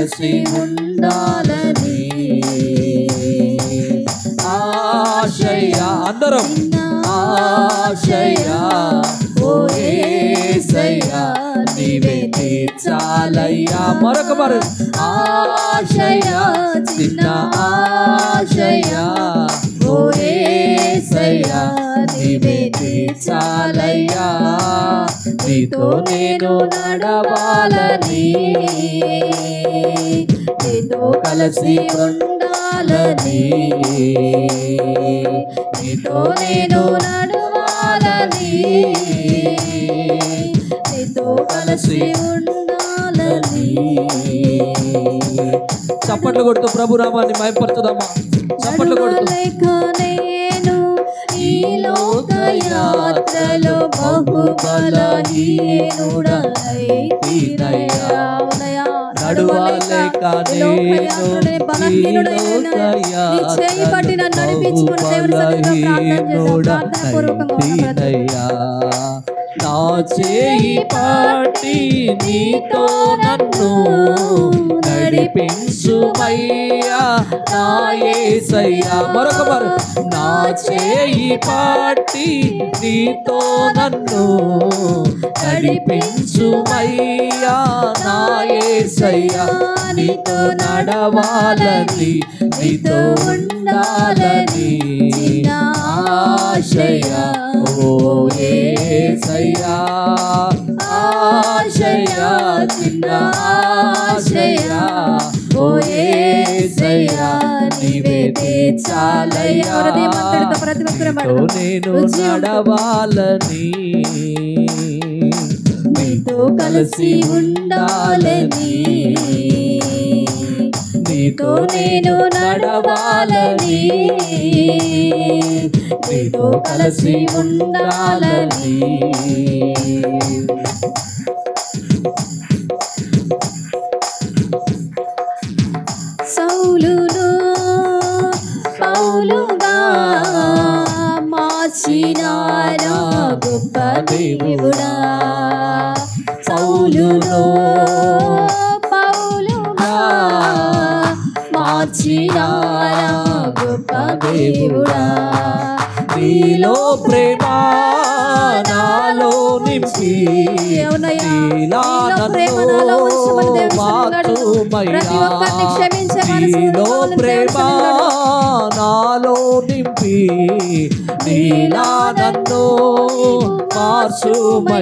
కలిసి ఉండాలని ఆశయ అందరం ఆశయ ఓ యేసయ్యా నీవే తీర్చాలయ్యా మరొక మరి ఆశయ చిన్న ఆశయ ఓ యేసయ్యా నీవే తీర్చాలయ్యా నీతో నేను నడవాలని నీతో కలిసి ఉండాలని నీతో నేను నడవాలని నీతో కలిసి ఉండాలని చప్పట్లు కొడుతూ ప్రభు నామాన్ని మహిమపరచుదామా చప్పట్లు కొడుతూ నేను ఈ లోక యాత్రలో బహు బలహీనుడనైతినయ్యా నడవలేక నేను చేయబట్టి నన్ను నడిపించుకుని దేవుని సన్నిధిలో ప్రార్థన నా చేయి పట్టి నీతో నన్ను నడిపించుమయ్యా నా యేసయ్యా మరొక మరి నా చేయి పట్టి నీతో నన్ను నడిపించుమయ్యా నా యేసయ్యా నీతో నడవాలని నీతో ఉండాలని ఆశయ ఓ యేసయ్యా ఆశయ చిన్న ఆశయ ఓ యేసయ్యా నీవే తీర్చాలయ్యా నేను నడవాలని నీతో కలిసి ఉండాలని నీతో నేను నడవాలని నీతో కలిసి ఉండాలని సౌలును పౌలుగా మార్చిన నా గొప్ప దేవుడా సౌలును పౌలుగా మార్చిన నా గొప్ప దేవుడా నీలో ప్రేమ నాలో నింపి నీలో ప్రేమ నాలో నింపి నీలా నన్ను మార్చుమయ్యా